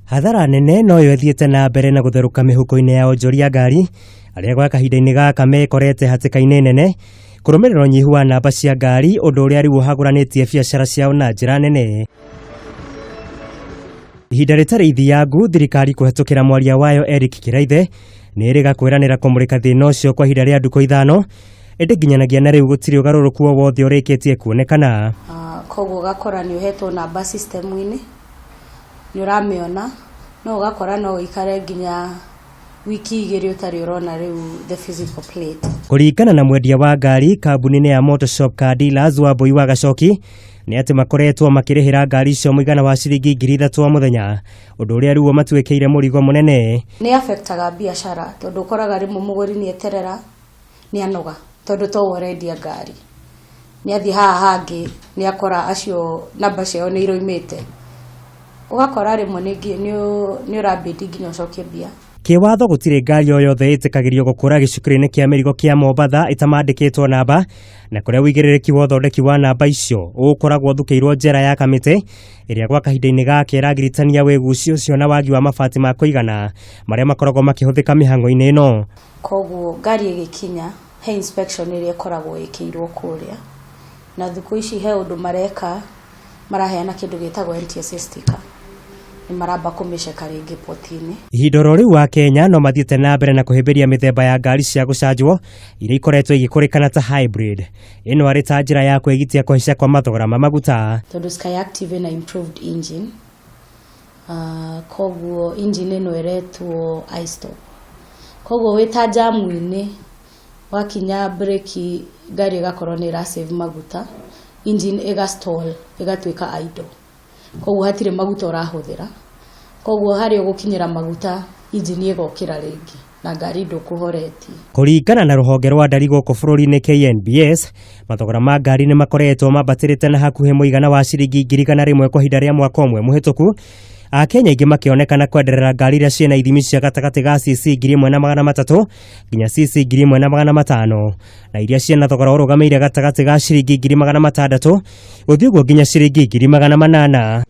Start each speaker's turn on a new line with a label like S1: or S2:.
S1: Hathara nene no yo thiete na mbere na gutheruka mihuko-ini ya onjoria ngari aria gwa kahinda-ini gaka mekorete hatikaini nene kurumirira nyihu wa namba cia ngari undu uria riu haguranitie biacara ciao na njira nene. Ihinda ritari ithiangu thirikari kuhetukira mwaria wayo Eric Kiraithe ni iriga kwiranira kumurika thina ucio kwa ihinda ria nduku ithano indi nginyanagia na riu gutiri ugaruruku wothe urikitie kuonekana.
S2: Koguo gakora ni uhetwo namba system-ini ni uramiona no ugakora no ikare nginya wiki igiri utari urona riu the physical plate.
S1: Kuringana na mwendia wa ngari kambuni-ini ya Motorshop Car Dealers wa Mbui wa Gacoki ni ati makoretwo makirihira ngari icio muigana wa ciringi 3,000 wa muthenya undu uria riu matuikiire murigo munene.
S2: Ni affectaga biashara tondu ukoraga rimwe muguri ni eterera ni anoga tondu to worendia ngari ni athi haha hangi ni akora acio namba ciao ni iroimite ugakora rimwe ni urabidi nginya ucokie bia.
S1: Kiwatho gutire ngari o yothe itikagirio gukura gicukuri-ini kia mirigo kia Mombatha itamandikitwo namba na kuria wigiririki wa uthondeki wa namba icio ukoragwo thukeirwo njera ya kamiti iria gwa kahinda-ini gake iragiritania wigucio ucio na wagi wa mabati ma kuigana maria makoragwo makihuthika mihango-ini ino.
S2: Koguo ngari igikinya he inspection iria ikoragwo ikirwo kuria na thuku ici he undu mareka maraheana kindu gitagwo NTSA sticker ni maramba kumiceka ringi poti-ini.
S1: Ihindoro riu wa Kenya no mathiete na mbere na kuhimbiria mithemba ya ngari cia gucanjwo iria ikoretwo igikurikana ta hybrid ino ari ta njira ya kwegitia kuhica kwa mathogora ma maguta
S2: tondu Sky Active na improved engine koguo engine ino iretwo iStop koguo wita jamu-ini wakinya breki ngari igakorwo ni save maguta engine igastall igatuika idle koguo hatire maguta urahuthira koguo hari ugukinyira maguta engine igokira ringi na ngari ndukuhoreti.
S1: Kuringana na ruhonge rwa ndari guku bururi-ini KNBS mathogora ma ngari ni makoretwo mambatirite na hakuhe muigana wa ciringi 100,000 kwa ihinda ria mwaka umwe muhituku. Akenya ingi makionekana kwenderera ngari iria ciena ithimi cia gatagati ga CC 1,300 nginya CC 1,500 na iria ciena thogora urugameire gatagati ga ciringi 600 guthii guo nginya ciringi 800.